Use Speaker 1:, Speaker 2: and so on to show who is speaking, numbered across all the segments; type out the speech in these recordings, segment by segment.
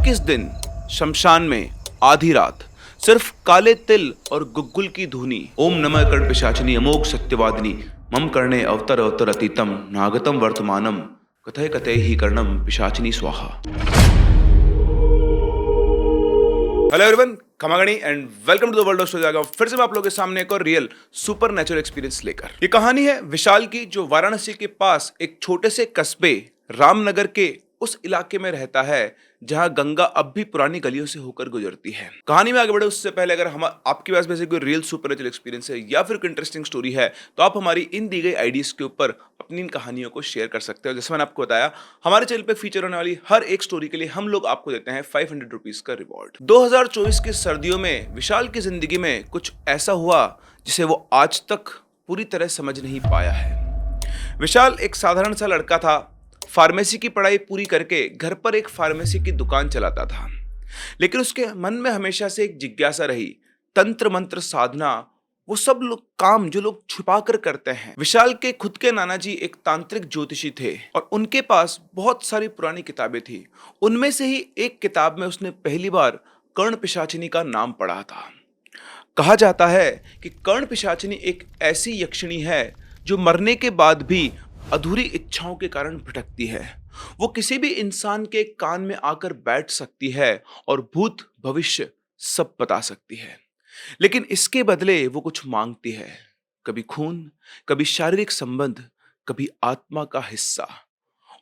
Speaker 1: 21 दिन शमशान में आधी रात सिर्फ काले तिल और गुग्गुल की धुनी। ओम नमः कर्ण पिशाचिनी अमोघ सत्यवादिनी मम कर्णे अवतर अवतर अतीतम नागतम वर्तमानम कथय कथय ही कर्णम पिशाचिनी स्वाहा। हेलो एवरीवन, खमागणी and welcome to the world of story. फिर से मैं आप लोगों के सामने एक और रियल सुपर नेचुरल एक्सपीरियंस लेकर। ये कहानी है विशाल की, जो वाराणसी के पास एक छोटे से कस्बे रामनगर के उस इलाके में रहता है जहां गंगा अब भी पुरानी गलियों से होकर गुजरती है। कहानी में आगे बढ़े उससे पहले अगर हम आपके पास में से कोई रियल सुपर नेचुरल एक्सपीरियंस है या फिर कोई इंटरेस्टिंग स्टोरी है तो आप हमारी इन दी गई आईडीज के ऊपर अपनी इन कहानियों को शेयर कर सकते हो। जैसे मैंने आपको बताया, हमारे चैनल पे फीचर होने वाली हर एक स्टोरी के लिए हम लोग आपको देते हैं 500 रुपीज का रिवॉर्ड। 2024 की सर्दियों में विशाल की जिंदगी में कुछ ऐसा हुआ जिसे वो आज तक पूरी तरह समझ नहीं पाया है। विशाल एक साधारण सा लड़का था। फार्मेसी की पढ़ाई पूरी करके घर पर एक फार्मेसी की दुकान चलाता था, लेकिन उसके मन में हमेशा से एक जिज्ञासा रही, तंत्र मंत्र साधना, वो सब लोग काम जो लोग छुपा कर करते हैं। विशाल के खुद के नाना जी एक तांत्रिक ज्योतिषी थे और उनके पास बहुत सारी पुरानी किताबें थी। उनमें से ही एक किताब में उसने पहली बार कर्ण पिशाचिनी का नाम पढ़ा था। कहा जाता है कि कर्ण पिशाचिनी एक ऐसी यक्षिणी है जो मरने के बाद भी अधूरी इच्छाओं के कारण भटकती है। वो किसी भी इंसान के कान में आकर बैठ सकती है और भूत भविष्य सब बता सकती है, लेकिन इसके बदले वो कुछ मांगती है। कभी खून, कभी शारीरिक संबंध, कभी आत्मा का हिस्सा।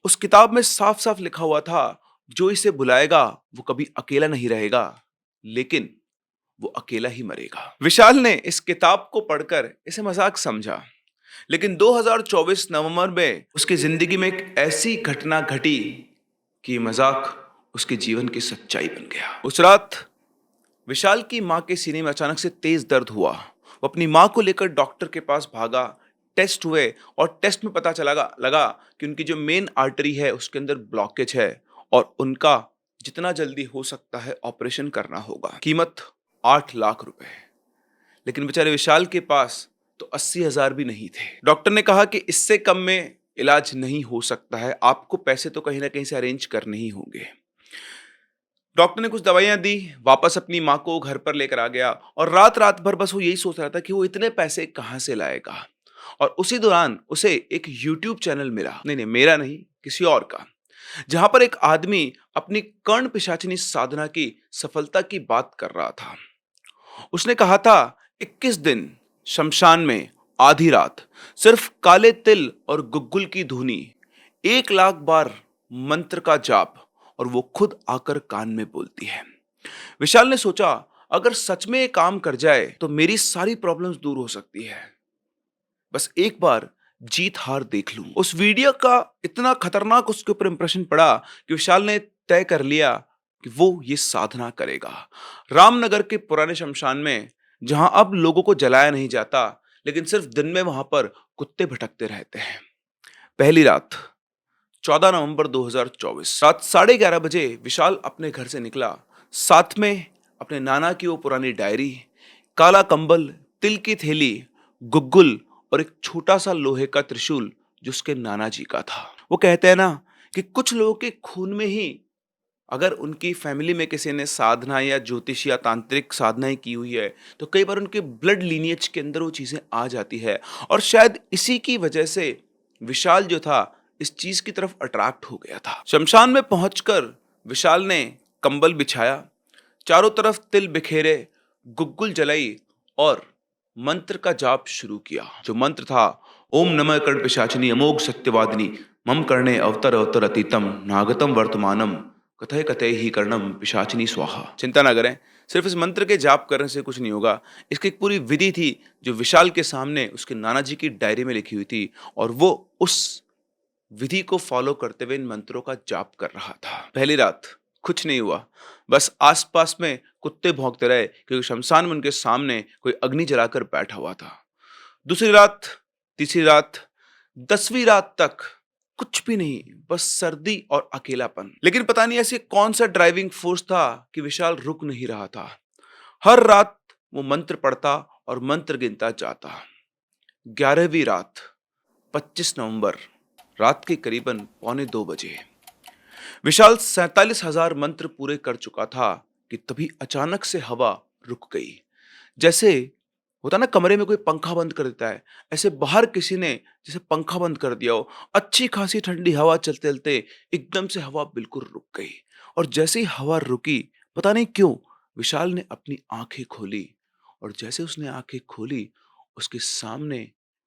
Speaker 1: उस किताब में साफ साफ लिखा हुआ था, जो इसे बुलाएगा वो कभी अकेला नहीं रहेगा, लेकिन वो अकेला ही मरेगा। विशाल ने इस किताब को पढ़कर इसे मजाक समझा, लेकिन 2024 नवंबर में उसकी जिंदगी में एक ऐसी घटना घटी कि मजाक उसके जीवन की सच्चाई बन गया। उस रात विशाल की मां के सीने में अचानक से तेज दर्द हुआ। वो अपनी मां को लेकर डॉक्टर के पास भागा। टेस्ट हुए और टेस्ट में पता लगा कि उनकी जो मेन आर्टरी है उसके अंदर ब्लॉकेज है और उनका जितना जल्दी हो सकता है ऑपरेशन करना होगा। कीमत 8 लाख रुपए। लेकिन बेचारे विशाल के पास तो 80,000 भी नहीं थे। डॉक्टर ने कहा कि इससे कम में इलाज नहीं हो सकता है, आपको पैसे तो कहीं ना कहीं से अरेंज करने ही होंगे। डॉक्टर ने कुछ दवाइयां दी, वापस अपनी मां को घर पर लेकर आ गया और रात भर बस वो यही सोच रहा था कि वो इतने पैसे कहां से लाएगा। और उसी दौरान उसे एक यूट्यूब चैनल मिला, नहीं मेरा नहीं, किसी और का, जहां पर एक आदमी अपनी कर्ण पिशाचिनी साधना की सफलता की बात कर रहा था। उसने कहा था 21 दिन शमशान में आधी रात सिर्फ काले तिल और गुग्गुल की धुनी, 1 लाख बार मंत्र का जाप और वो खुद आकर कान में बोलती है। विशाल ने सोचा, अगर सच में ये काम कर जाए तो मेरी सारी प्रॉब्लम्स दूर हो सकती है। बस एक बार जीत हार देख लूं। उस वीडियो का इतना खतरनाक उसके ऊपर इंप्रेशन पड़ा कि विशाल ने तय कर लिया कि वो ये साधना करेगा। रामनगर के पुराने शमशान में, जहां अब लोगों को जलाया नहीं जाता, लेकिन सिर्फ दिन में वहां पर कुत्ते भटकते रहते हैं। पहली रात 14 नवंबर 2024 रात 11:30 बजे विशाल अपने घर से निकला। साथ में अपने नाना की वो पुरानी डायरी, काला कंबल, तिल की थैली, गुग्गुल और एक छोटा सा लोहे का त्रिशूल जो उसके नाना जी का था। वो कहते हैं ना कि कुछ लोगों के खून में ही, अगर उनकी फैमिली में किसी ने साधना या ज्योतिष या तांत्रिक साधनाएं की हुई है तो कई बार उनके ब्लड लीनिएज के अंदर वो चीजें आ जाती है। और शायद इसी की वजह से विशाल जो था इस चीज की तरफ अट्रैक्ट हो गया था। शमशान में पहुंचकर विशाल ने कंबल बिछाया, चारों तरफ तिल बिखेरे, गुग्गुल जलाई और मंत्र का जाप शुरू किया। जो मंत्र था, ओम नमः कर्ण पिशाचिनी अमोघ सत्यवादिनी मम कर्णे अवतर अवतर अतीतम नागतम वर्तमानम कथय कथय ही कर्णम पिशाचिनी स्वाहा। चिंता ना करें, सिर्फ इस मंत्र के जाप करने से कुछ नहीं होगा। इसकी एक पूरी विधि थी जो विशाल के सामने उसके नाना जी की डायरी में लिखी हुई थी और वो उस विधि को फॉलो करते हुए इन मंत्रों का जाप कर रहा था। पहली रात कुछ नहीं हुआ, बस आसपास में कुत्ते भौंकते रहे क्योंकि शमशान में उनके सामने कोई अग्नि जलाकर बैठा हुआ था। दूसरी रात, तीसरी रात, 10वीं रात तक कुछ भी नहीं, बस सर्दी और अकेलापन। लेकिन पता नहीं ऐसे कौन सा ड्राइविंग फोर्स था कि विशाल रुक नहीं रहा था। हर रात वो मंत्र पढ़ता और मंत्र गिनता जाता। 11वीं रात 25 नवंबर रात के करीबन 1:45 बजे विशाल 47,000 मंत्र पूरे कर चुका था कि तभी अचानक से हवा रुक गई। जैसे होता ना कमरे में कोई पंखा बंद कर देता है, ऐसे बाहर किसी ने जैसे पंखा बंद कर दिया हो। अच्छी खासी ठंडी हवा चलते चलते एकदम से हवा बिल्कुल रुक गई। और जैसे ही हवा रुकी, पता नहीं क्यों विशाल ने अपनी आंखें खोली। और जैसे उसने आंखें खोली, उसके सामने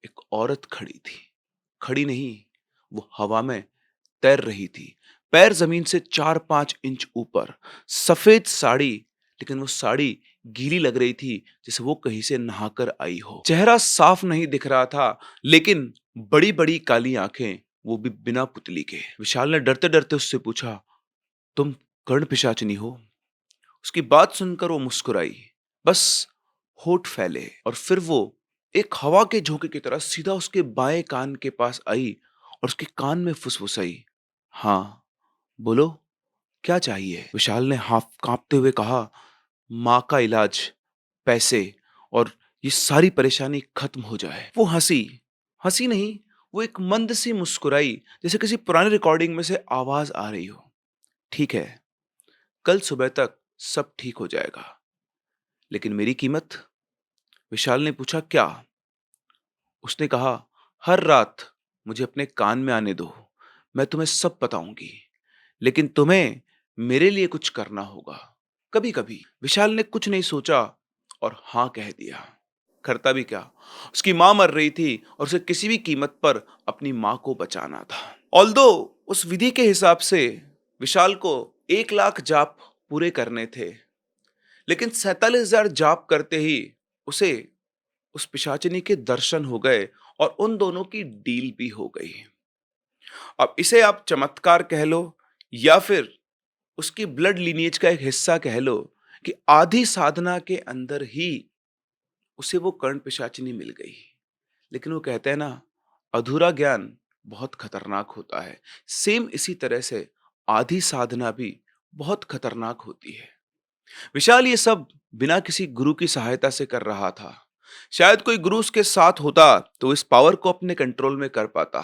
Speaker 1: एक औरत खड़ी थी। खड़ी नहीं, वो हवा में तैर रही थी, पैर जमीन से 4-5 इंच ऊपर। सफेद साड़ी, लेकिन वो साड़ी गीली लग रही थी, जैसे वो कहीं से नहाकर आई हो। चेहरा साफ नहीं दिख रहा था, लेकिन बड़ी बड़ी काली आंखें, वो भी बिना पुतली के। विशाल ने डरते डरते उससे पूछा, तुम कर्ण पिशाचिनी हो? उसकी बात सुनकर वो मुस्कुराई, बस होठ फैले। और फिर वो एक हवा के झोंके की तरह सीधा उसके बाएं कान के पास आई और उसके कान में फुसफुसाई, हाँ बोलो, क्या चाहिए? विशाल ने हाफ कांपते हुए कहा, माँ का इलाज, पैसे, और ये सारी परेशानी खत्म हो जाए। वो हंसी, हंसी नहीं, वो एक मंद सी मुस्कुराई, जैसे किसी पुरानी रिकॉर्डिंग में से आवाज आ रही हो। ठीक है, कल सुबह तक सब ठीक हो जाएगा, लेकिन मेरी कीमत? विशाल ने पूछा, क्या? उसने कहा, हर रात मुझे अपने कान में आने दो, मैं तुम्हें सब बताऊंगी, लेकिन तुम्हें मेरे लिए कुछ करना होगा, कभी कभी। विशाल ने कुछ नहीं सोचा और हाँ कह दिया। करता भी क्या, उसकी मां मर रही थी और उसे किसी भी कीमत पर अपनी मां को बचाना था। ऑल्दो उस विधि के हिसाब से विशाल को 1 लाख जाप पूरे करने थे, लेकिन 47,000 जाप करते ही उसे उस पिशाचिनी के दर्शन हो गए और उन दोनों की डील भी हो गई। अब इसे आप चमत्कार कह लो या फिर उसकी ब्लड लीनिएज का एक हिस्सा कह लो, कि आधी साधना के अंदर ही उसे वो कर्ण पिशाचिनी मिल गई। लेकिन वो कहते हैं ना, अधूरा ज्ञान बहुत खतरनाक होता है। सेम इसी तरह से आधी साधना भी बहुत खतरनाक होती है। विशाल ये सब बिना किसी गुरु की सहायता से कर रहा था। शायद कोई गुरु उसके साथ होता तो इस पावर को अपने कंट्रोल में कर पाता,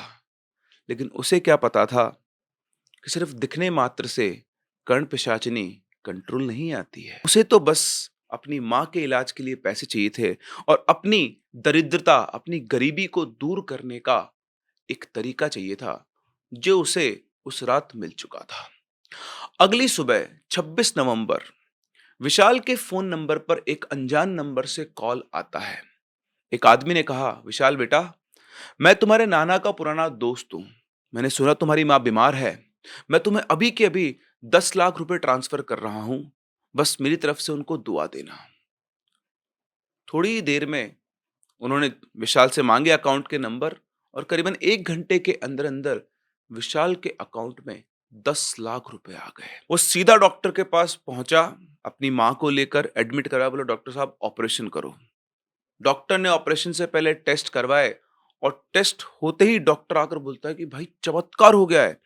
Speaker 1: लेकिन उसे क्या पता था कि सिर्फ दिखने मात्र से कर्ण पिशाचिनी कंट्रोल नहीं आती है। उसे तो बस अपनी मां के इलाज के लिए पैसे चाहिए थे और अपनी दरिद्रता, अपनी गरीबी को दूर करने का एक तरीका चाहिए था, जो उसे उस रात मिल चुका था। अगली सुबह 26 नवंबर, विशाल के फोन नंबर पर एक अनजान नंबर से कॉल आता है। एक आदमी ने कहा, विशाल बेटा, मैं तुम्हारे नाना का पुराना दोस्त हूं। मैंने सुना तुम्हारी मां बीमार है। मैं तुम्हें अभी के अभी 10 लाख रुपए ट्रांसफर कर रहा हूं, बस मेरी तरफ से उनको दुआ देना। थोड़ी ही देर में उन्होंने विशाल से मांगे अकाउंट के नंबर और करीबन 1 घंटे के अंदर अंदर विशाल के अकाउंट में 10 लाख रुपए आ गए। वो सीधा डॉक्टर के पास पहुंचा, अपनी मां को लेकर एडमिट करा, बोला डॉक्टर साहब ऑपरेशन करो। डॉक्टर ने ऑपरेशन से पहले टेस्ट करवाए और टेस्ट होते ही डॉक्टर आकर बोलता है कि भाई चमत्कार हो गया है।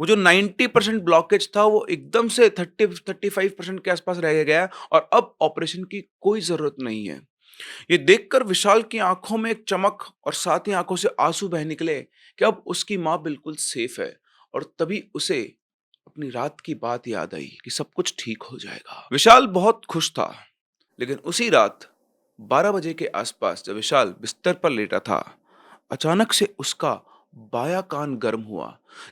Speaker 1: वो जो 90% ब्लॉकेज था वो एकदम से 30-35% के आसपास रह गया है और अब ऑपरेशन की कोई जरूरत नहीं है। ये देखकर विशाल की आंखों में एक चमक और साथ ही आंखों से आंसू बह निकले कि अब उसकी मां बिल्कुल सेफ है। और तभी उसे अपनी रात की बात याद आई कि सब कुछ ठीक हो जाएगा। विशाल बहुत खुश था, लेकिन उसी रात 12 बजे के आसपास जब विशाल बिस्तर पर लेटा था, अचानक से उसका बायां कान गर्म हुआ,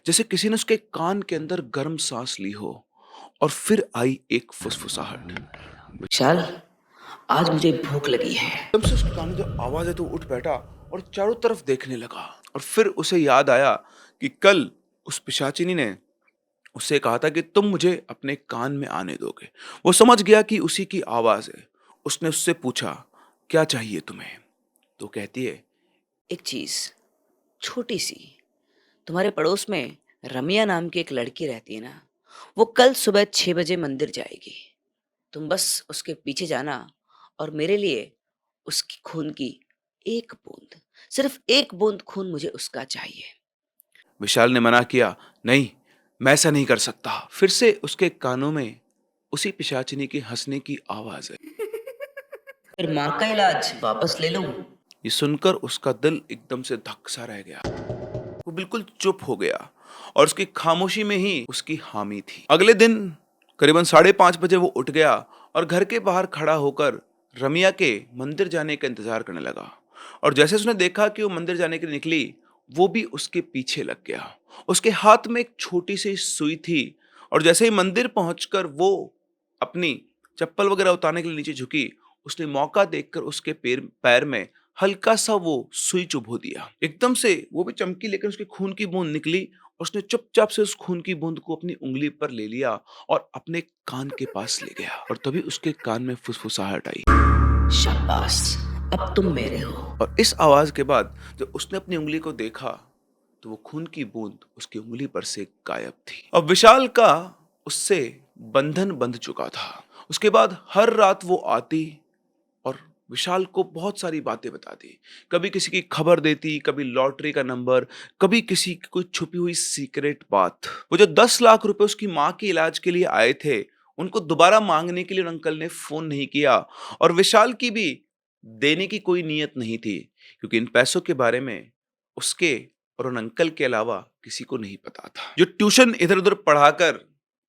Speaker 1: जैसे किसी ने उसके कान के अंदर गर्म सांस ली हो। और फिर आई एक फुसफुसाहट।
Speaker 2: विशाल, आज मुझे भूख लगी है।
Speaker 1: एकदम से उसके कान में जो आवाज है तो उठ बैठा और चारों तरफ देखने लगा। और फिर उसे याद आया कि कल उस पिशाचिनी ने उससे कहा था कि तुम मुझे अपने कान में आने दोगे। वो समझ गया कि उसी की आवाज है। उसने उससे पूछा, क्या चाहिए तुम्हें? तो कहती है,
Speaker 2: एक चीज, छोटी सी। तुम्हारे पड़ोस में रमिया नाम की एक लड़की रहती है ना, वो कल सुबह 6 बजे मंदिर जाएगी। तुम बस उसके पीछे जाना और मेरे लिए उसकी खून की एक बूंद, सिर्फ एक बूंद खून मुझे उसका चाहिए।
Speaker 1: विशाल ने मना किया, नहीं, मैं ऐसा नहीं कर सकता। फिर से उसके कानों में उसी पिशाचिनी के हंसने की आवाज है।
Speaker 2: फिर माँ का इलाज वापस ले लूं?
Speaker 1: ये सुनकर उसका दिल एकदम से धक सा रह गया। वो बिल्कुल चुप हो गया। और उसकी खामोशी में ही उसकी हामी थी। अगले दिन करीबन 5:30 बजे वो उठ गया और घर के बाहर खड़ा होकर रमिया के मंदिर जाने का इंतजार करने लगा। और जैसे उसने देखा कि वो मंदिर जाने के लिए निकली, वो भी उसके पीछे लग गया। उसके हाथ में एक छोटी सी सुई थी और जैसे ही मंदिर पहुंचकर वो अपनी चप्पल वगैरह उतारने के लिए नीचे झुकी, उसने मौका देखकर उसके पैर में हल्का सा वो सुई चुभो दिया। एकदम से वो भी चमकी, लेकिन उसके खून की बूंद निकली। उसने चुपचाप से उस खून की बूंद को अपनी उंगली पर ले लिया और अपने कान के पास ले गया और तभी उसके कान में फुसफुसाहट आई।
Speaker 2: शाबाश, अब तुम मेरे हो।
Speaker 1: और इस आवाज के बाद जब उसने अपनी उंगली को देखा तो वो खून की बूंद उसकी उंगली पर से गायब थी। अब विशाल का उससे बंधन बंध चुका था। उसके बाद हर रात वो आती और विशाल को बहुत सारी बातें बताती। कभी किसी की खबर देती, कभी लॉटरी का नंबर, कभी किसी की कोई छुपी हुई सीक्रेट बात। वो जो 10 लाख रुपए उसकी माँ के इलाज के लिए आए थे, उनको दोबारा मांगने के लिए उन अंकल ने फोन नहीं किया और विशाल की भी देने की कोई नीयत नहीं थी, क्योंकि इन पैसों के बारे में उसके और उन अंकल के अलावा किसी को नहीं पता था। जो ट्यूशन इधर उधर पढ़ाकर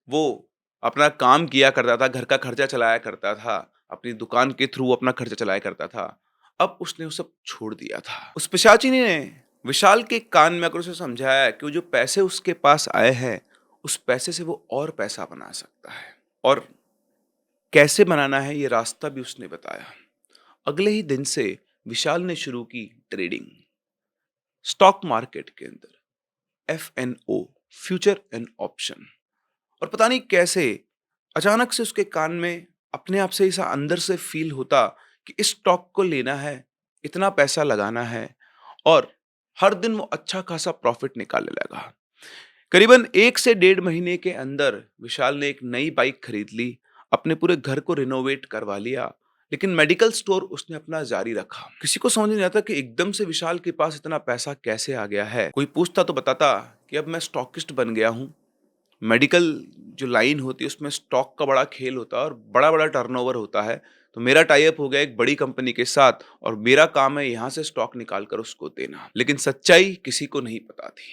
Speaker 1: वो अपना काम किया करता था, घर का खर्चा चलाया करता था, अपनी दुकान के थ्रू अपना खर्चा चलाया करता था, अब उसने वो सब छोड़ दिया था। उस पिशाचिनी ने विशाल के कान में आकर उसे समझाया कि वो जो पैसे उसके पास आए हैं, उस पैसे से वो और पैसा बना सकता है और कैसे बनाना है ये रास्ता भी उसने बताया। अगले ही दिन से विशाल ने शुरू की ट्रेडिंग स्टॉक मार्केट के अंदर, FNO, फ्यूचर एंड ऑप्शन। और पता नहीं कैसे अचानक से उसके कान में अपने आप से ऐसा अंदर से फील होता कि इस स्टॉक को लेना है, इतना पैसा लगाना है और हर दिन वो अच्छा खासा प्रॉफिट निकालने लगा। करीबन 1 से 1.5 महीने के अंदर विशाल ने एक नई बाइक खरीद ली, अपने पूरे घर को रिनोवेट करवा लिया, लेकिन मेडिकल स्टोर उसने अपना जारी रखा। किसी को समझ नहीं आता कि एकदम से विशाल के पास इतना पैसा कैसे आ गया है। कोई पूछता तो बताता कि अब मैं स्टॉकिस्ट बन गया हूँ। मेडिकल जो लाइन होती है उसमें स्टॉक का बड़ा खेल होता है और बड़ा बड़ा टर्नओवर होता है। तो मेरा टाई अप हो गया एक बड़ी कंपनी के साथ और मेरा काम है यहाँ से स्टॉक निकाल कर उसको देना। लेकिन सच्चाई किसी को नहीं पता थी।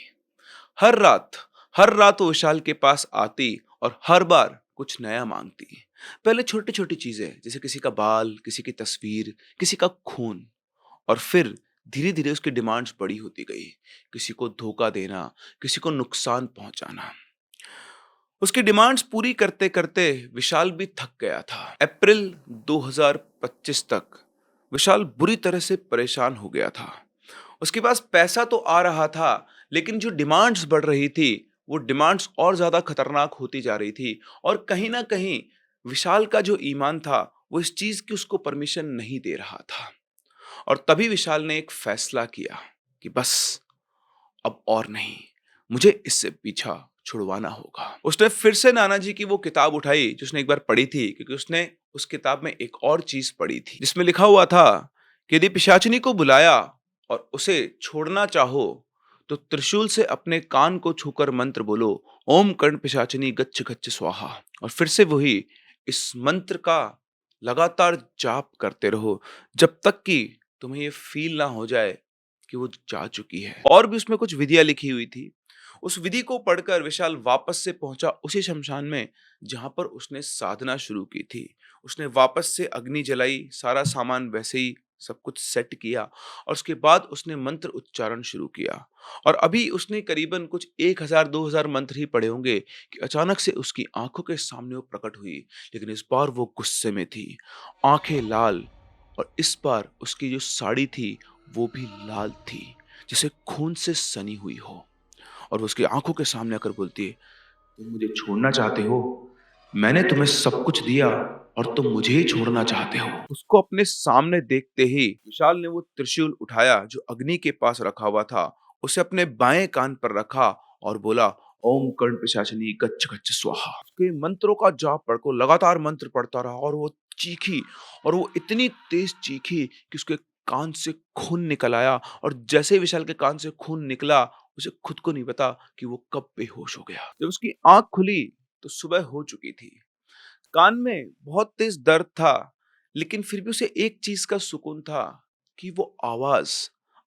Speaker 1: हर रात हर रात वो विशाल के पास आती और हर बार कुछ नया मांगती। पहले छोटी छोटी चीजें, जैसे किसी का बाल, किसी की तस्वीर, किसी का खून, और फिर धीरे धीरे उसकी डिमांड्स बड़ी होती गई। किसी को धोखा देना, किसी को नुकसान पहुंचाना। उसकी डिमांड्स पूरी करते करते विशाल भी थक गया था। अप्रैल 2025 तक विशाल बुरी तरह से परेशान हो गया था। उसके पास पैसा तो आ रहा था, लेकिन जो डिमांड्स बढ़ रही थी, वो डिमांड्स और ज्यादा खतरनाक होती जा रही थी। और कहीं ना कहीं विशाल का जो ईमान था, वो इस चीज की उसको परमिशन नहीं दे रहा था। और तभी विशाल ने एक फैसला किया कि बस अब और नहीं, मुझे इससे पीछा छुड़वाना होगा। उसने फिर से नाना जी की वो किताब उठाई जो उसने एक बार पढ़ी थी, क्योंकि उसने उस किताब में एक और चीज पढ़ी थी जिसमें लिखा हुआ था कि यदि पिशाचिनी को बुलाया और उसे छोड़ना चाहो तो त्रिशूल से अपने कान को छूकर मंत्र बोलो, ओम कर्ण पिशाचिनी गच्छ गच्छ स्वाहा। और फिर से वही इस मंत्र का लगातार जाप करते रहो जब तक कि तुम्हें ये फील ना हो जाए कि वो जा चुकी है। और भी उसमें कुछ विधियां लिखी हुई थी। उस विधि को पढ़कर विशाल वापस से पहुंचा उसी शमशान में जहां पर उसने साधना शुरू की थी। उसने वापस से अग्नि जलाई, सारा सामान वैसे ही सब कुछ सेट किया और उसके बाद उसने मंत्र उच्चारण शुरू किया। और अभी उसने करीबन कुछ 1000-2000 मंत्र ही पढ़े होंगे कि अचानक से उसकी आंखों के सामने वो प्रकट हुई। लेकिन इस बार वो गुस्से में थी, आंखें लाल, और इस बार उसकी जो साड़ी थी वो भी लाल थी, जैसे खून से सनी हुई हो। और वो उसकी आंखों के सामने आकर बोलती है, तुम मुझे छोड़ना चाहते हो? मैंने तुम्हें सब कुछ दिया और तुम मुझे ही छोड़ना चाहते हो। उसको अपने सामने देखते ही विशाल ने वो त्रिशूल उठाया जो अग्नि के पास रखा हुआ था, उसे अपने बाएं कान पर रखा और बोला, ओम कर्ण पिशाचिनी गच्छ गच्छ स्वाहा। उसके मंत्रों का जाप पढ़कर लगातार मंत्र पढ़ता रहा और वो चीखी, और वो इतनी तेज चीखी कि उसके कान से खून निकल आया। और जैसे ही विशाल के कान से खून निकला, उसे खुद को नहीं पता कि वो कब बेहोश हो गया। जब उसकी आंख खुली तो सुबह हो चुकी थी। कान में बहुत तेज दर्द था, लेकिन फिर भी उसे एक चीज का सुकून था कि वो आवाज,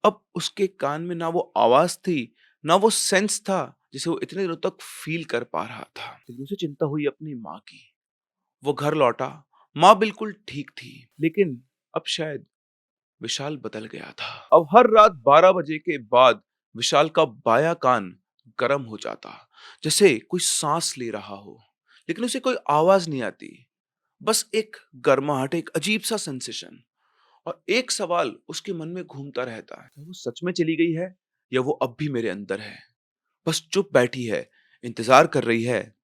Speaker 1: अब उसके कान में ना वो आवाज थी, ना वो सेंस था जिसे वो इतने दिनों तक फील कर पा रहा था। लेकिन उसे चिंता हुई अपनी माँ की। वो घर लौटा, माँ बिल्कुल ठीक थी, लेकिन अब शायद विशाल बदल गया था। अब हर रात 12 बजे के बाद विशाल का बायां कान गर्म हो जाता, जैसे कोई सांस ले रहा हो, लेकिन उसे कोई आवाज नहीं आती। बस एक गर्माहट, एक अजीब सा सेंसेशन। और एक सवाल उसके मन में घूमता रहता है, क्या वो सच में चली गई है या वो अब भी मेरे अंदर है, बस चुप बैठी है, इंतजार कर रही है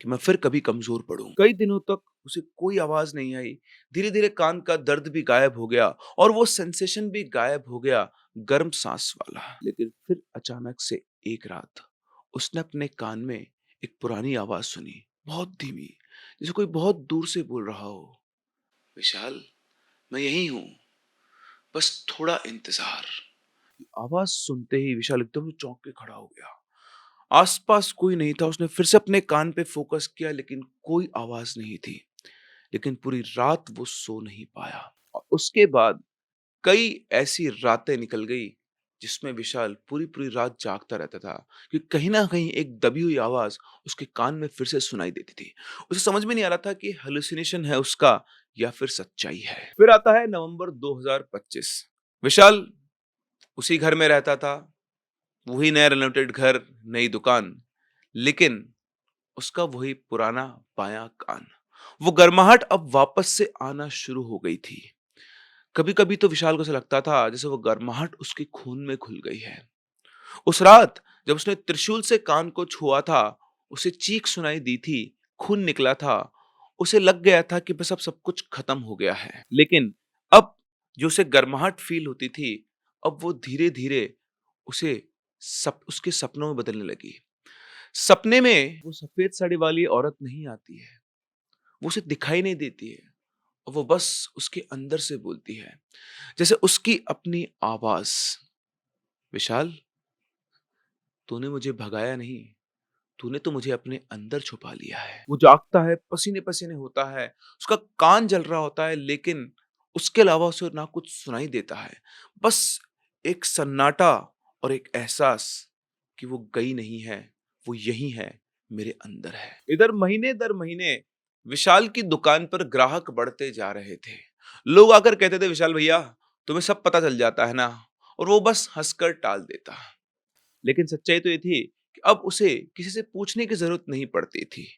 Speaker 1: कि मैं फिर कभी कमजोर पड़ूं। कई दिनों तक उसे कोई आवाज नहीं आई। धीरे धीरे कान का दर्द भी गायब हो गया और वो सेंसेशन भी गायब हो गया, गर्म सांस वाला। लेकिन फिर अचानक से एक रात उसने अपने कान में एक पुरानी आवाज सुनी, बहुत धीमी, जैसे कोई बहुत दूर से बोल रहा हो, विशाल, मैं यही हूं, बस थोड़ा इंतजार। आवाज सुनते ही विशाल एकदम से चौंक के खड़ा हो गया। आसपास कोई नहीं था। उसने फिर से अपने कान पे फोकस किया, लेकिन कोई आवाज नहीं थी। लेकिन पूरी रात वो सो नहीं पाया और उसके बाद कई ऐसी रातें निकल गई जिसमें विशाल पूरी पूरी रात जागता रहता था, कि कहीं ना कहीं एक दबी हुई आवाज उसके कान में फिर से सुनाई देती थी। उसे समझ में नहीं आ रहा था कि हेलुसिनेशन है उसका या फिर सच्चाई है। फिर आता है नवंबर 2025। विशाल उसी घर में रहता था, वही नया रेनोवेटेड घर, नई दुकान, लेकिन उसका वही पुराना बायां कान। वो गर्माहट अब वापस से आना शुरू हो गई थी। कभी-कभी तो विशाल को ऐसा लगता था जैसे वो गर्माहट उसके खून में घुल गई है। उस रात जब उसने त्रिशूल से कान को छुआ था, उसे चीख सुनाई दी थी, खून निकला था। उसे लग गया था कि बस अब सब कुछ खत्म हो गया है। लेकिन अब जो उसे गर्माहट फील होती थी, अब वो धीरे-धीरे उसे उसके सपनों में बदलने लगी। सपने में वो सफेद साड़ी वाली औरत नहीं आती है, वो उसे दिखाई नहीं देती है और वो बस उसके अंदर से बोलती है, जैसे उसकी अपनी आवाज, विशाल, तूने मुझे भगाया नहीं, तूने तो मुझे अपने अंदर छुपा लिया है। वो जागता है, पसीने पसीने होता है, उसका कान जल रहा होता है, लेकिन उसके अलावा उसे ना कुछ सुनाई देता है। बस एक सन्नाटा और एक एहसास कि वो गई नहीं है, वो यही है, मेरे अंदर है। इधर महीने दर महीने विशाल की दुकान पर ग्राहक बढ़ते जा रहे थे। लोग आकर कहते थे, विशाल भैया, तुम्हें सब पता चल जाता है ना, और वो बस हंसकर टाल देता। लेकिन सच्चाई तो ये थी कि अब उसे किसी से पूछने की जरूरत नहीं पड़ती थी।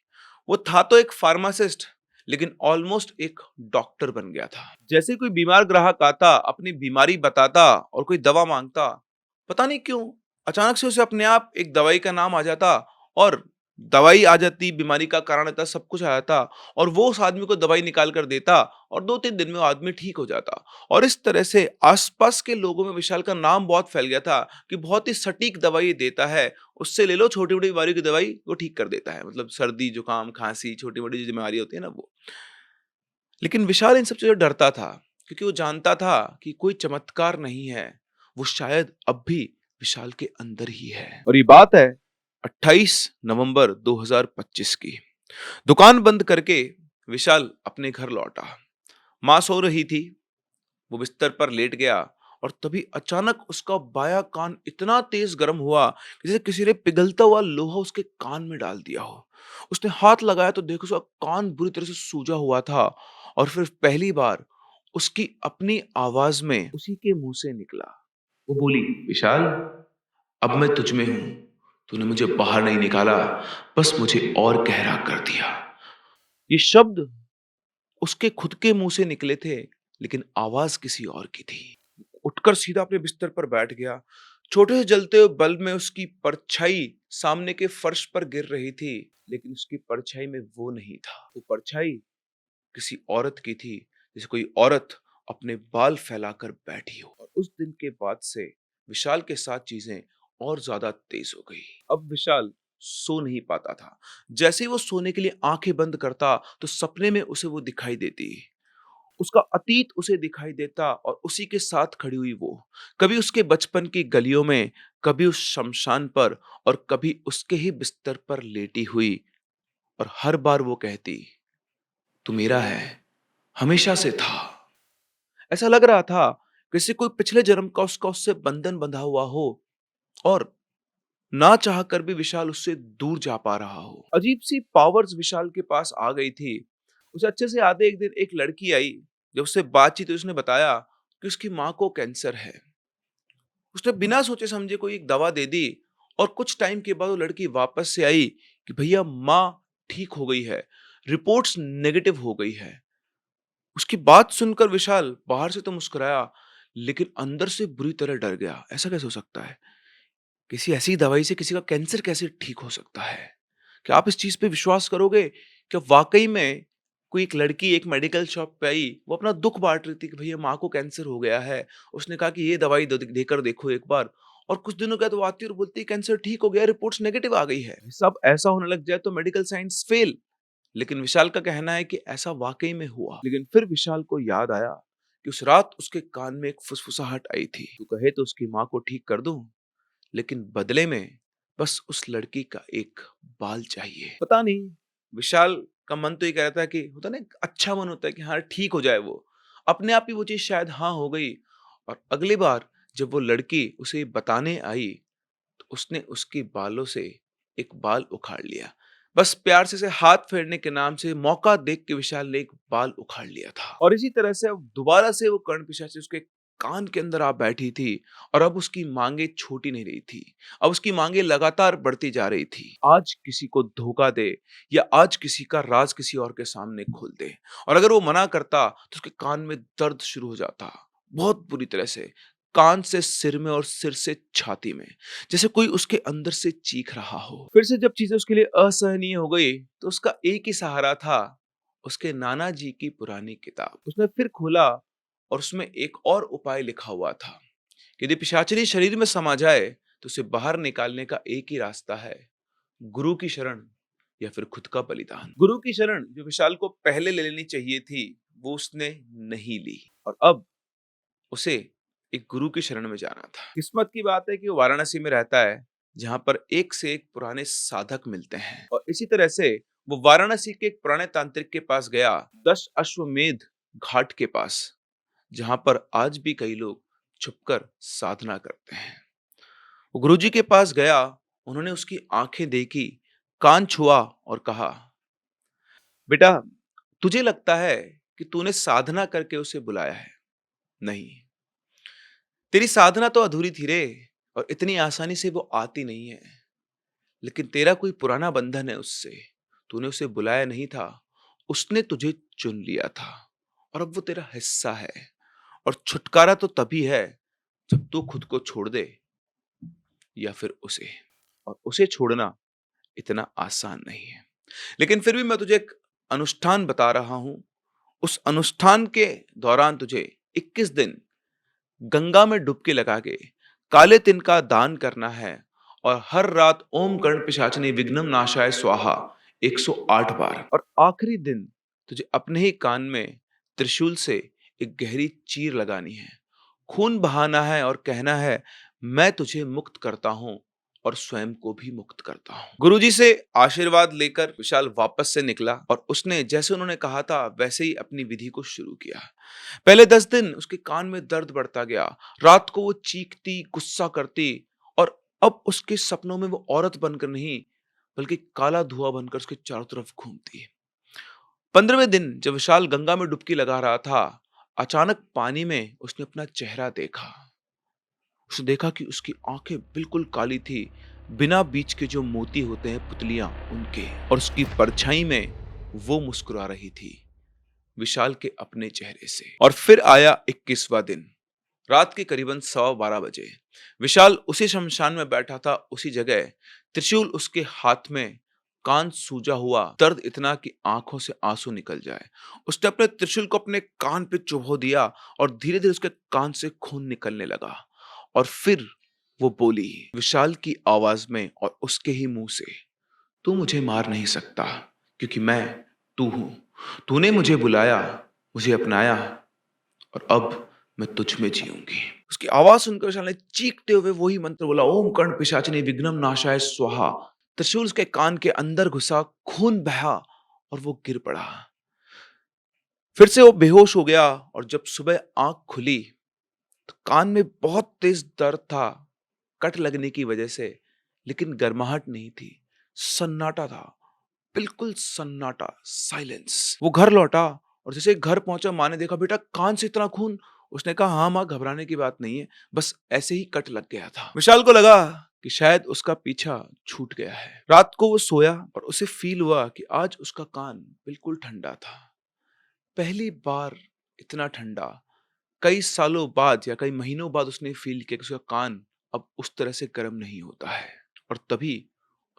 Speaker 1: वो था तो एक फार्मासिस्ट, लेकिन ऑलमोस्ट एक डॉक्टर बन गया था। जैसे कोई बीमार ग्राहक आता, अपनी बीमारी बताता और कोई दवा मांगता, पता नहीं क्यों अचानक से उसे अपने आप एक दवाई का नाम आ जाता और दवाई आ जाती, बीमारी का कारण आता, सब कुछ आ जाता और वो उस आदमी को दवाई निकाल कर देता और 2-3 दिन में वो आदमी ठीक हो जाता। और इस तरह से आसपास के लोगों में विशाल का नाम बहुत फैल गया था कि बहुत ही सटीक दवाई देता है, उससे ले लो, छोटी-मोटी बीमारी की दवाई वो ठीक कर देता है। मतलब सर्दी, जुकाम, खांसी, छोटी-मोटी जो बीमारी होती है ना वो। लेकिन विशाल इन सब चीज़ों से डरता था, क्योंकि वो जानता था कि कोई चमत्कार नहीं है, वो शायद अब भी विशाल के अंदर ही है। और ये बात है 28 नवंबर 2025 की। दुकान बंद करके विशाल अपने घर लौटा। माँ सो रही थी, वो बिस्तर पर लेट गया और तभी अचानक उसका बायां कान इतना तेज गर्म हुआ कि जैसे किसी ने पिघलता हुआ लोहा उसके कान में डाल दिया हो। उसने हाथ लगाया तो देखो उसका कान बुरी तरह से सूजा हुआ था और फिर पहली बार उसकी अपनी आवाज में उसी के मुंह से निकला, वो बोली, विशाल, अब मैं तुझ में हूं, तूने मुझे बाहर नहीं निकाला, बस मुझे और गहरा कर दिया। ये शब्द उसके खुद के मुंह से निकले थे, लेकिन आवाज किसी और की थी। उठकर सीधा अपने बिस्तर पर बैठ गया। छोटे से जलते हुए बल्ब में उसकी परछाई सामने के फर्श पर गिर रही थी, लेकिन उसकी परछाई में वो नहीं था। वो परछाई किसी औरत की थी, जैसे कोई औरत अपने बाल फैलाकर बैठी हो। और उस दिन के बाद से विशाल के साथ चीजें और ज्यादा तेज हो गई। अब विशाल सो नहीं पाता था। जैसे ही वो सोने के लिए आंखें बंद करता तो सपने में उसे वो दिखाई देती, उसका अतीत उसे दिखाई देता और उसी के साथ खड़ी हुई वो, कभी उसके बचपन की गलियों में, कभी उस शमशान पर और कभी उसके ही बिस्तर पर लेटी हुई। और हर बार वो कहती, तू मेरा है, हमेशा से था। ऐसा लग रहा था जैसे कोई पिछले जन्म का उसका उससे बंधन बंधा हुआ हो और ना चाह कर भी विशाल उससे दूर जा पा रहा हो। अजीब सी पावर्स विशाल के पास आ गई थी। उसे अच्छे से याद है, एक दिन एक लड़की आई, जब उससे बातचीत हुई उसने बताया कि उसकी माँ को कैंसर है। उसने बिना सोचे समझे कोई एक दवा दे दी और कुछ टाइम के बाद वो लड़की वापस से आई कि भैया माँ ठीक हो गई है, रिपोर्ट्स नेगेटिव हो गई है। उसकी बात सुनकर विशाल बाहर से तो मुस्कुराया, लेकिन अंदर से बुरी तरह डर गया। ऐसा कैसे हो सकता है? किसी ऐसी दवाई से किसी का कैंसर कैसे ठीक हो सकता है? क्या आप इस चीज पे विश्वास करोगे? क्या वाकई में कोई एक लड़की एक मेडिकल शॉप पे आई, वो अपना दुख बांट रही थी कि भैया माँ को कैंसर हो गया है। उसने कहा कि ये दवाई देकर देखो एक बार, और कुछ दिनों के बाद वो आती है और बोलती है कैंसर ठीक हो गया, रिपोर्ट्स नेगेटिव आ गई है। सब ऐसा होने लग जाए तो मेडिकल साइंस फेल। लेकिन विशाल का कहना है कि ऐसा वाकई में हुआ। लेकिन फिर विशाल को याद आया कि उस रात उसके कान में एक फुसफुसाहट आई थी, तू कहे तो उसकी माँ को ठीक कर दूं, लेकिन बदले में बस उस लड़की का एक बाल चाहिए। पता नहीं, विशाल का मन तो ये कह रहा था कि होता ना, एक अच्छा मन होता है कि हाँ ठीक हो जाए वो। अपने आप ही वो चीज शायद हाँ हो गई। और अगली बार जब वो लड़की उसे ये बताने आई, तो उसने उसके बालों से एक बाल उखाड़ लिया। बस प्यार से हाथ फेरने के नाम से मौका देख के विशाल ने एक बाल उखाड़ लिया था। और इसी तरह से अब दोबारा से वो कर्ण पिशाच उसके कान के अंदर आ बैठी थी, और अब उसकी मांगे छोटी नहीं रही थी। अब उसकी मांगे लगातार बढ़ती जा रही थी। आज किसी को धोखा दे, या आज किसी का राज किसी और के सामने खोल दे। और अगर वो मना करता तो उसके कान में दर्द शुरू हो जाता, बहुत बुरी तरह से, कान से सिर में और सिर से छाती में, जैसे कोई उसके अंदर से चीख रहा हो। फिर से जब चीजें उसके लिए असहनीय हो गई, तो उसका एक ही सहारा था, उसके नाना जी की पुरानी किताब। उसने फिर खोला और उसमें एक और उपाय लिखा हुआ था। यदि पिशाचिनी शरीर में समा जाए तो उसे बाहर निकालने का एक ही रास्ता है, गुरु की शरण या फिर खुद का बलिदान। गुरु की शरण जो विशाल को पहले ले लेनी चाहिए थी, वो उसने नहीं ली, और अब उसे एक गुरु की शरण में जाना था। किस्मत की बात है कि वो वाराणसी में रहता है, जहां पर एक से एक पुराने साधक मिलते हैं। और इसी तरह से वो वाराणसी के एक पुराने तांत्रिक के पास गया, 10 अश्वमेध घाट के पास, जहां पर आज भी कई लोग छुपकर साधना करते हैं। वो गुरुजी के पास गया, उन्होंने उसकी आंखें देखी, कान छुआ और कहा, बेटा, तुझे लगता है कि तूने साधना करके उसे बुलाया है? नहीं, तेरी साधना तो अधूरी थी रे, और इतनी आसानी से वो आती नहीं है। लेकिन तेरा कोई पुराना बंधन है उससे। तूने उसे बुलाया नहीं था, उसने तुझे चुन लिया था, और अब वो तेरा हिस्सा है। और छुटकारा तो तभी है जब तू खुद को छोड़ दे, या फिर उसे। और उसे छोड़ना इतना आसान नहीं है। लेकिन फिर भी मैं तुझे एक अनुष्ठान बता रहा हूं। उस अनुष्ठान के दौरान तुझे 21 दिन गंगा में डुबकी लगा के काले तिल का दान करना है, और हर रात ओम कर्ण पिशाचिनी विघ्नम नाशाय स्वाहा 108 बार। और आखिरी दिन तुझे अपने ही कान में त्रिशूल से एक गहरी चीर लगानी है, खून बहाना है और कहना है, मैं तुझे मुक्त करता हूं और स्वयं को भी मुक्त करता हूं। गुरुजी से आशीर्वाद लेकर विशाल वापस से निकला, और उसने जैसे उन्होंने कहा था वैसे ही अपनी विधि को शुरू किया। पहले 10 दिन उसके कान में दर्द बढ़ता गया, रात को वो चीखती, गुस्सा करती, और अब उसके सपनों में वो औरत बनकर नहीं, बल्कि काला धुआं बनकर उसके चारों तरफ घूमती। 15वें दिन जब विशाल गंगा में डुबकी लगा रहा था, अचानक पानी में उसने अपना चेहरा देखा। उसने देखा कि उसकी आंखें बिल्कुल काली थी, बिना बीच के जो मोती होते हैं पुतलियां उनके, और उसकी परछाई में वो मुस्कुरा रही थी विशाल के अपने चेहरे से। और फिर आया 21वां दिन, रात के करीबन 12:15 बजे। विशाल उसी शमशान में बैठा था, उसी जगह, त्रिशूल उसके हाथ में, कान सूजा हुआ, दर्द इतना कि आंखों से आंसू निकल जाए। उसने अपने त्रिशूल को अपने कान पे चुभो दिया, और धीरे धीरे उसके कान से खून निकलने लगा। और फिर वो बोली विशाल की आवाज में और उसके ही मुंह से, तू मुझे मार नहीं सकता, क्योंकि मैं तू हूं। तूने मुझे बुलाया, मुझे अपनाया, और अब मैं तुझ में जीऊंगी। उसकी आवाज सुनकर विशाल ने चीखते हुए वही मंत्र बोला, ओम कर्ण पिशाचिनी विघ्नम नाशाय स्वाहा। त्रिशूल उसके कान के अंदर घुसा, खून बहा, और वो गिर पड़ा। फिर से वो बेहोश हो गया, और जब सुबह आंख खुली तो कान में बहुत तेज दर्द था, कट लगने की वजह से, लेकिन गर्माहट नहीं थी, सन्नाटा था, बिल्कुल सन्नाटा, साइलेंस। वो घर लौटा और जैसे घर पहुंचा माँ ने देखा, बेटा कान से इतना खून। उसने कहा, हाँ माँ, घबराने की बात नहीं है, बस ऐसे ही कट लग गया था। विशाल को लगा कि शायद उसका पीछा छूट गया है। रात को वो सोया और उसे फील हुआ कि आज उसका कान बिल्कुल ठंडा था। पहली बार इतना ठंडा कई सालों बाद या कई महीनों बाद उसने फील किया कि उसका कान अब उस तरह से गर्म नहीं होता है। और तभी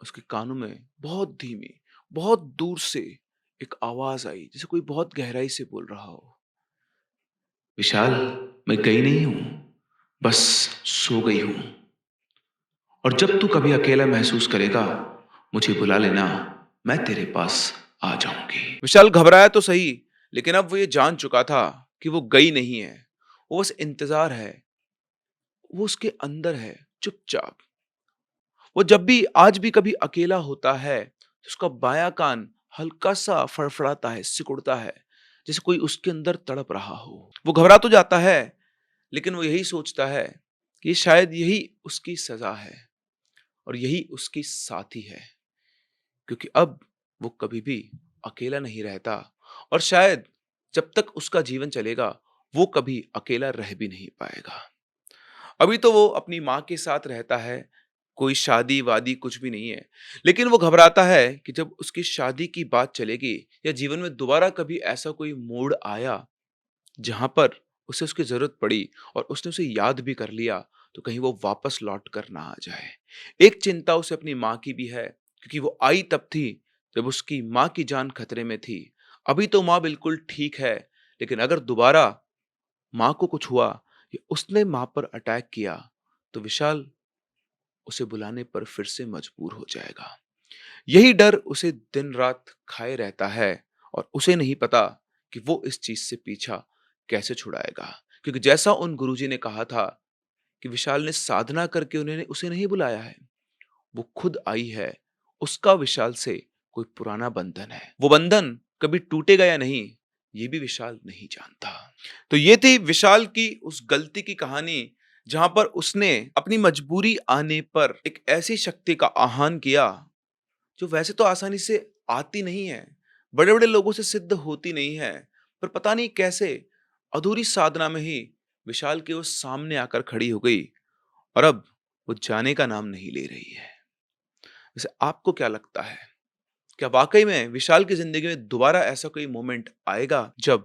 Speaker 1: उसके कानों में बहुत धीमी, बहुत दूर से एक आवाज आई, जैसे कोई बहुत गहराई से बोल रहा हो, विशाल, मैं गई नहीं हूं, बस सो गई हूं। और जब तू कभी अकेला महसूस करेगा, मुझे बुला लेना, मैं तेरे पास आ जाऊंगी। विशाल घबराया तो सही, लेकिन अब वो ये जान चुका था कि वो गई नहीं है, वो बस इंतजार है, वो उसके अंदर है, चुपचाप। वो जब भी आज भी कभी अकेला होता है तो उसका बायां कान हल्का सा फड़फड़ाता है, सिकुड़ता है, जैसे कोई उसके अंदर तड़प रहा हो। वो घबरा तो जाता है, लेकिन वो यही सोचता है कि शायद यही उसकी सजा है और यही उसकी साथी है, क्योंकि अब वो कभी भी अकेला नहीं रहता और शायद जब तक उसका जीवन चलेगा वो कभी अकेला रह भी नहीं पाएगा। अभी तो वो अपनी माँ के साथ रहता है, कोई शादी-वादी कुछ भी नहीं है। लेकिन वो घबराता है कि जब उसकी शादी की बात चलेगी या जीवन में दोबारा कभी ऐसा कोई मोड़ आया, जहाँ पर उसे उसकी ज़रूरत पड़ी और उसने उसे याद भी कर लिया, तो कहीं वो वापस लौट कर ना आ जाए। एक चिंता उसे अपनी माँ की भी है, क्योंकि वो आई तब थी जब उसकी माँ की जान खतरे में थी। अभी तो माँ बिल्कुल ठीक है, लेकिन अगर दोबारा माँ को कुछ हुआ या उसने माँ पर अटैक किया, तो विशाल उसे बुलाने पर फिर से मजबूर हो जाएगा। यही डर उसे दिन-रात खाए रहता है और उसे नहीं पता कि वो इस चीज़ से पीछा कैसे छुड़ाएगा। क्योंकि जैसा उन गुरुजी ने कहा था कि विशाल ने साधना करके उन्होंने उसे नहीं बुलाया है, वो खुद आई है, उसका विशाल से कोई पुराना बंधन है। वो बंधन कभी टूटेगा या नहीं, ये भी विशाल नहीं जानता। तो ये थी विशाल की उस गलती की कहानी, जहाँ पर उसने अपनी मजबूरी आने पर एक ऐसी शक्ति का आह्वान किया, जो वैसे तो आसानी से आती नहीं है, बड़े-बड़े लोगों से सिद्ध होती नहीं है, पर पता नहीं कैसे अधूरी साधना में ही विशाल के वो सामने आकर खड़ी हो गई और अब वो जाने का नाम नहीं ले रही है। वैसे आपको क्या लगता है? क्या वाक़ई में विशाल की ज़िंदगी में दोबारा ऐसा कोई मोमेंट आएगा जब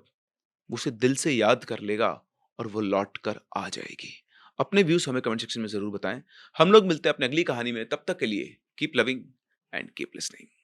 Speaker 1: वो उसे दिल से याद कर लेगा और वो लौट कर आ जाएगी? अपने व्यूज़ हमें कमेंट सेक्शन में ज़रूर बताएँ। हम लोग मिलते हैं अपनी अगली कहानी में, तब तक के लिए keep loving and keep listening.